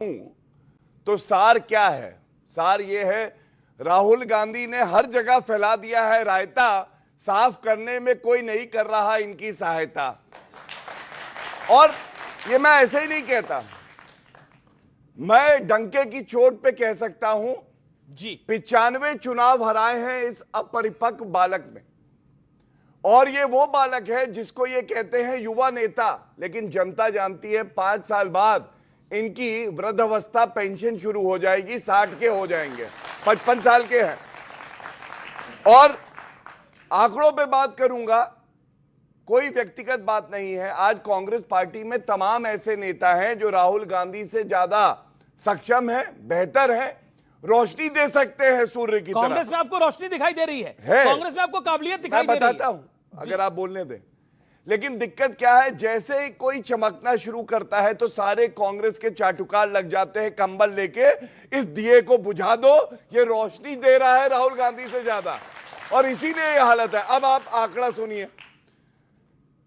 तो सार क्या है? सार ये है, राहुल गांधी ने हर जगह फैला दिया है रायता, साफ करने में कोई नहीं कर रहा इनकी सहायता। और ये मैं ऐसे ही नहीं कहता, मैं डंके की चोट पे कह सकता हूं जी। 95 चुनाव हराए हैं इस अपरिपक्व बालक में, और ये वो बालक है जिसको ये कहते हैं युवा नेता, लेकिन जनता जानती है 5 साल बाद इनकी वृद्धावस्था पेंशन शुरू हो जाएगी, 60 के हो जाएंगे, 55 साल के हैं। और आंकड़ों पे बात करूंगा, कोई व्यक्तिगत बात नहीं है। आज कांग्रेस पार्टी में तमाम ऐसे नेता हैं जो राहुल गांधी से ज्यादा सक्षम है, बेहतर है, रोशनी दे सकते हैं सूर्य की तरह। कांग्रेस में आपको रोशनी दिखाई दे रही है? कांग्रेस में आपको काबिलियत दिखाई दे रही है? मैं बताता हूं अगर आप बोलने दें। लेकिन दिक्कत क्या है, जैसे ही कोई चमकना शुरू करता है तो सारे कांग्रेस के चाटुकार लग जाते हैं कंबल लेके, इस दिए को बुझा दो, ये रोशनी दे रहा है राहुल गांधी से ज्यादा, और इसीलिए ये हालत है। अब आप आंकड़ा सुनिए,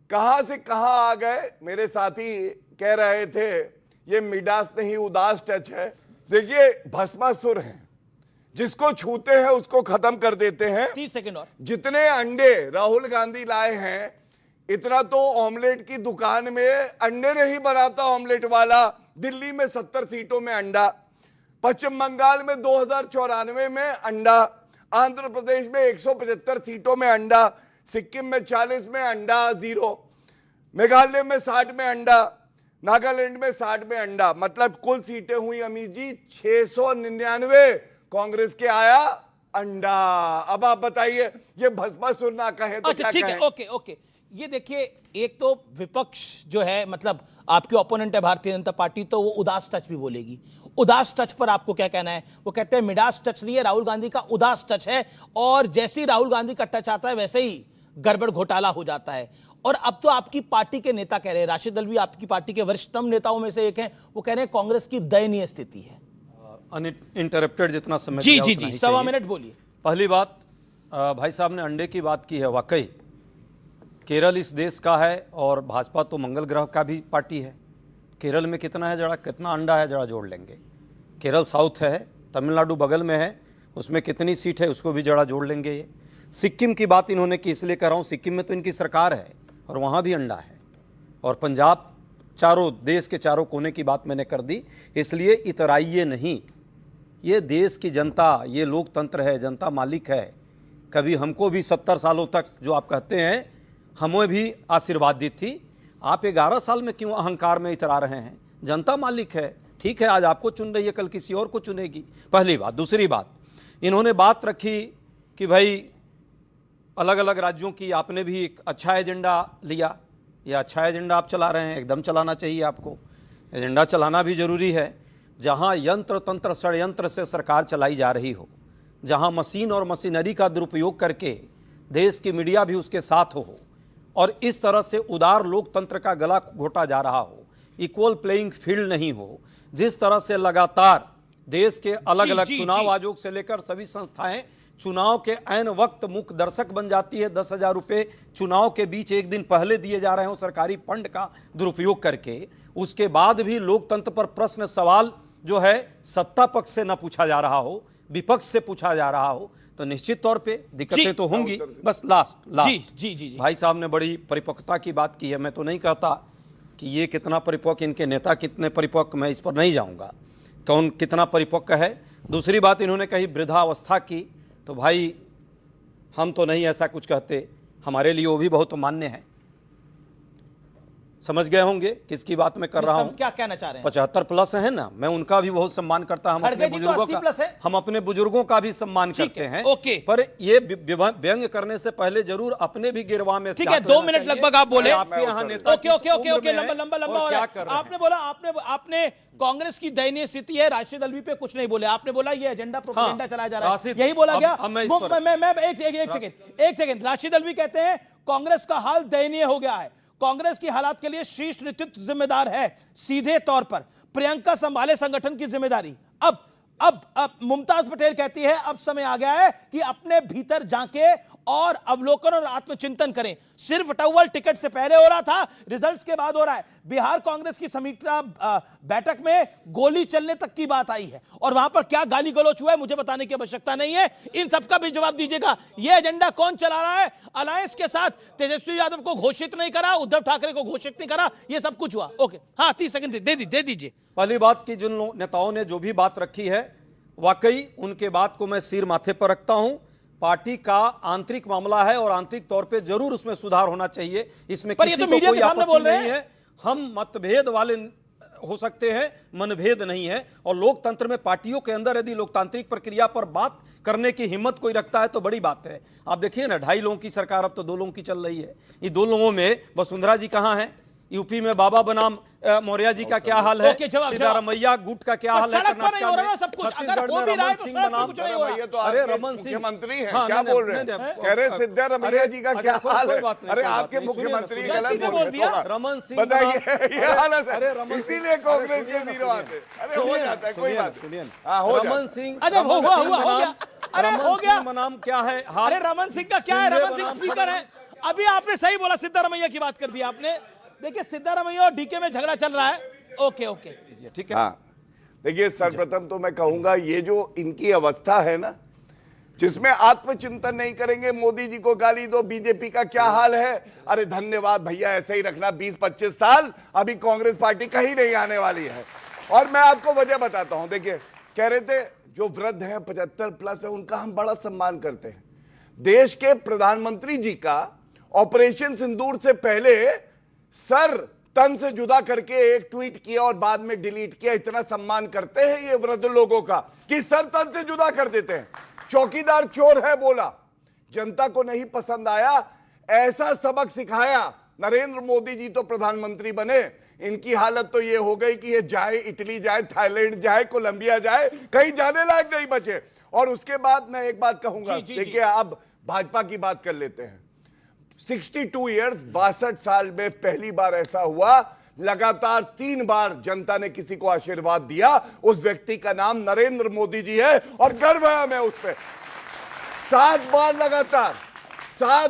कहां से कहां आ गए। मेरे साथी कह रहे थे ये मिडास नहीं उदास टच है। देखिए, भस्मासुर है, जिसको छूते हैं उसको खत्म कर देते हैं। 30 सेकंड और। जितने अंडे राहुल गांधी लाए हैं, इतना तो ऑमलेट की दुकान में अंडे नहीं बनाता ऑमलेट वाला। दिल्ली में 70 सीटों में अंडा, पश्चिम बंगाल में 2094 में अंडा, आंध्र प्रदेश में 175 सीटों में अंडा, सिक्किम में 40 में अंडा 0, मेघालय में 60 में अंडा, नागालैंड में 60 में अंडा। मतलब कुल सीटें हुई अमीर जी 699, कांग्रेस के आया अंडा। अब आप बताइए, ये भस्मासुर ना कहे तो अच्छा, क्या ठीक है, कहें? Okay okay. ये देखिए, एक तो विपक्ष जो है, मतलब आपके ओपोनेंट है भारतीय जनता पार्टी, तो वो उदास टच भी बोलेगी। उदास टच पर आपको क्या कहना है? वो कहते हैं मिडास टच नहीं है, राहुल गांधी का उदास टच है, और जैसे ही राहुल गांधी का टच आता है वैसे ही गड़बड़ घोटाला हो जाता है। और अब तो आपकी पार्टी के नेता कह रहे हैं, राशिद अल्वी आपकी पार्टी के वरिष्ठतम नेताओं में से एक हैं, वो कह रहे हैं कांग्रेस की दयनीय स्थिति है। अनइंटरप्टेड जितना समय जी जी जी, 1.25 मिनट बोलिए। पहली बात, भाई साहब ने अंडे की बात की है। वाकई केरल इस देश का है, और भाजपा तो मंगल ग्रह का भी पार्टी है। केरल में कितना है, जरा कितना अंडा है, जरा जोड़ लेंगे। केरल साउथ है, तमिलनाडु बगल में है, उसमें कितनी सीट है उसको भी जरा जोड़ लेंगे। ये सिक्किम की बात इन्होंने की, इसलिए कह रहा हूँ, सिक्किम में तो इनकी सरकार है और वहाँ भी अंडा है। और पंजाब, चारों देश के चारों कोने की बात मैंने कर दी, इसलिए इतराइए नहीं। ये देश की जनता, ये लोकतंत्र है, जनता मालिक है। कभी हमको भी 70 सालों तक जो आप कहते हैं, हमें भी आशीर्वाद दी थी। आप 11 साल में क्यों अहंकार में इतरा रहे हैं? जनता मालिक है, ठीक है, आज आपको चुन रही है, कल किसी और को चुनेगी। पहली बात। दूसरी बात, इन्होंने बात रखी कि भाई अलग अलग राज्यों की आपने भी एक अच्छा एजेंडा लिया। यह अच्छा एजेंडा आप चला रहे हैं, एकदम चलाना चाहिए आपको। एजेंडा चलाना भी जरूरी है। जहां यंत्र तंत्र षड्यंत्र से सरकार चलाई जा रही हो, जहां मशीन और मशीनरी का दुरुपयोग करके देश की मीडिया भी उसके साथ हो, और इस तरह से उदार लोकतंत्र का गला घोटा जा रहा हो, इक्वल प्लेइंग फील्ड नहीं हो, जिस तरह से लगातार देश के अलग अलग चुनाव आयोग से लेकर सभी संस्थाएं चुनाव के ऐन वक्त मुख्य दर्शक बन जाती है। 10,000 रुपये चुनाव के बीच एक दिन पहले दिए जा रहे हो सरकारी फंड का दुरुपयोग करके, उसके बाद भी लोकतंत्र पर प्रश्न सवाल जो है सत्ता पक्ष से न पूछा जा रहा हो, विपक्ष से पूछा जा रहा हो, तो निश्चित तौर पे दिक्कतें तो होंगी। बस लास्ट जी जी, भाई साहब ने बड़ी परिपक्वता की बात की है। मैं तो नहीं कहता कि ये कितना परिपक्व, इनके नेता कितने परिपक्व, मैं इस पर नहीं जाऊंगा कौन कितना परिपक्व है। दूसरी बात इन्होंने कही वृद्धावस्था की, तो भाई हम तो नहीं ऐसा कुछ कहते, हमारे लिए वो भी बहुत मान्य है। समझ गए होंगे किसकी बात मैं कर रहा हूं। क्या कहना चाह रहे हैं? 75 प्लस है ना, मैं उनका भी बहुत सम्मान करता हूं। हम अपने बुजुर्गों का भी सम्मान करते हैं। ओके, पर ये व्यंग करने से पहले जरूर अपने भी गिरवा में, ठीक है, 2 मिनट लगभग आप बोले। आपके यहाँ नेता ओके ओके ओके ओके, लंबा हो रहा है। आपने बोला, आपने कांग्रेस की दयनीय स्थिति है, राशिद अल्वी पे कुछ नहीं बोले। आपने बोला ये एजेंडा प्रोपेगेंडा चलाया जा रहा है, यही बोला गया। मैं एक सेकंड, राशिद अल्वी कहते हैं कांग्रेस का हाल दयनीय हो गया है, कांग्रेस की हालात के लिए शीर्ष नेतृत्व जिम्मेदार है, सीधे तौर पर प्रियंका संभाले संगठन की जिम्मेदारी। अब अब मुमताज पटेल कहती है अब समय आ गया है कि अपने भीतर झांके और अवलोकन और आत्मचिंतन करें। सिर्फ टॉवल टिकट से पहले हो रहा था, रिजल्ट्स के बाद हो रहा है। बिहार कांग्रेस की समीक्षा बैठक में गोली चलने तक की बात आई है और वहां पर क्या गाली गलौच हुआ है मुझे बताने की आवश्यकता नहीं है। इन सबका भी जवाब दीजिएगा। यह एजेंडा कौन चला रहा है? अलायंस के साथ तेजस्वी यादव को घोषित नहीं करा, उद्धव ठाकरे को घोषित नहीं करा, यह सब कुछ हुआ। ओके, हाँ 30 सेकंड दे दीजिए। पहली बात कि जिन नेताओं ने जो भी बात रखी है, वाकई उनके बात को मैं सिर माथे पर रखता हूं। पार्टी का आंतरिक मामला है और आंतरिक तौर पे जरूर उसमें सुधार होना चाहिए, इसमें पर ये किसी तो को मीडिया कोई के सामने आपत्ति बोल रहे नहीं है। हम मतभेद वाले हो सकते हैं, मनभेद नहीं है। और लोकतंत्र में पार्टियों के अंदर यदि लोकतांत्रिक प्रक्रिया पर बात करने की हिम्मत कोई रखता है तो बड़ी बात है। आप देखिए ना, 2.5 लोगों की सरकार अब तो 2 लोगों की चल रही है। ये 2 लोगों में वसुंधरा जी कहां हैं? यूपी में बाबा बनाम मौर्य जी का क्या हाल है? ओके, जवाब। सिद्धारमैया गुट का क्या हाल है? सड़क पर नहीं हो रहा ना सब कुछ। अगर छत्तीसगढ़ हो में भी रहा है रमन तो सिंह सड़क पर बनाम कुछ नहीं हो रहा। ये तो अरे आपके रमन सिंह मुख्यमंत्री हैं, हाँ, क्या नहीं, बोल रहे नहीं, हैं? नहीं, कह रहे सिद्धारमैया जी का अच्छा, क्या कोई हाल है? बात नहीं, अरे कोई बात आपके नहीं, सुनिए ना, मुख्यमंत्री सुनिए ना, गलत गलती से बोल बोल दिया। रहे हैं। रमन सिंह बताइए, ये हालत अरे है, रमन सिंह- इसीलिए कांग्रेस अरे के सुनिए जीरो ना, आते हैं। अरे सुनिए हो ना, जाता है, कोई सुनिए ना, बात सुनिए नहीं। ना। हाँ, हो रमन जाता सिंह अरे हो गया, हो गया। अरे हो गया। बनाम क्या है हाल? अरे रमन सिंह का क्या है? शिंदे रमन सिंह बनाम स्पीकर है। अभी आपने सही बोला, सिद्धारमैया की बात कर दी आपने। देखिए सिद्धारमैया और डीके में झगड़ा चल रहा है। ओके ओके, ठीक है। हाँ, देखिए सर्वप्रथम तो मैं कहूंगा ये जो इनकी अवस्था है ना, जिसमें आत्मचिंतन नहीं करेंगे, मोदी जी को गाली दो, बीजेपी का क्या हाल है। अरे धन्यवाद भैया, ऐसे ही रखना। 20-25 साल अभी कांग्रेस पार्टी कहीं नहीं आने वाली है। और मैं आपको वजह बताता हूं। देखिए, कह रहे थे जो वृद्ध हैं 75 प्लस है, उनका हम बड़ा सम्मान करते हैं। देश के प्रधानमंत्री जी का ऑपरेशन सिंदूर से पहले सर तन से जुदा करके एक ट्वीट किया और बाद में डिलीट किया। इतना सम्मान करते हैं ये वृद्ध लोगों का कि सर तन से जुदा कर देते हैं। चौकीदार चोर है बोला, जनता को नहीं पसंद आया, ऐसा सबक सिखाया। नरेंद्र मोदी जी तो प्रधानमंत्री बने, इनकी हालत तो ये हो गई कि ये जाए इटली जाए, थाईलैंड जाए, कोलंबिया जाए, कहीं जाने लायक नहीं बचे। और उसके बाद मैं एक बात कहूंगा, देखिए अब भाजपा की बात कर लेते हैं। 62 ईयर्स, 62 साल में पहली बार ऐसा हुआ, लगातार 3 बार जनता ने किसी को आशीर्वाद दिया। उस व्यक्ति का नाम नरेंद्र मोदी जी है और गर्व है हमें उस पर। 7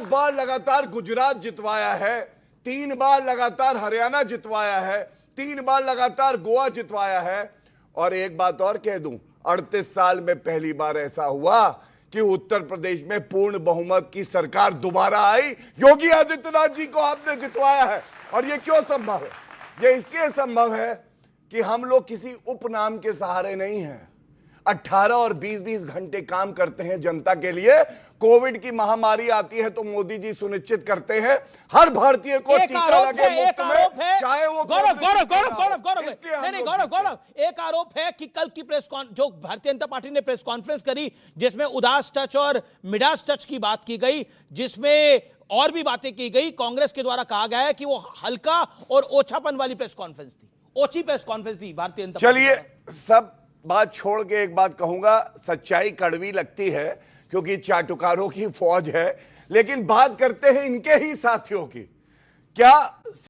बार लगातार गुजरात जितवाया है, 3 बार लगातार हरियाणा जितवाया है, 3 बार लगातार गोवा जितवाया है। और एक बात और कह दूं, 38 साल में पहली बार ऐसा हुआ कि उत्तर प्रदेश में पूर्ण बहुमत की सरकार दोबारा आई। योगी आदित्यनाथ जी को आपने जितवाया है। और ये क्यों संभव है? ये इसलिए संभव है कि हम लोग किसी उपनाम के सहारे नहीं हैं। 18 और 20-20 घंटे काम करते हैं जनता के लिए। कोविड की महामारी आती है तो मोदी जी सुनिश्चित करते हैं हर भारतीय को टीका लगे मुफ्त में, चाहे वो गौरव एक आरोप है कि कल की जो भारतीय जनता पार्टी ने प्रेस कॉन्फ्रेंस करी, जिसमें उदास टच और मिडास टच की बात की गई, जिसमें और भी बातें की गई। कांग्रेस के द्वारा कहा गया है कि वो हल्का और ओछापन वाली प्रेस कॉन्फ्रेंस थी, ओछी प्रेस कॉन्फ्रेंस थी भारतीय जनता पार्टी। चलिए सब बात छोड़ के एक बात कहूंगा, सच्चाई कड़वी लगती है क्योंकि चाटुकारों की फौज है, लेकिन बात करते हैं इनके ही साथियों की। क्या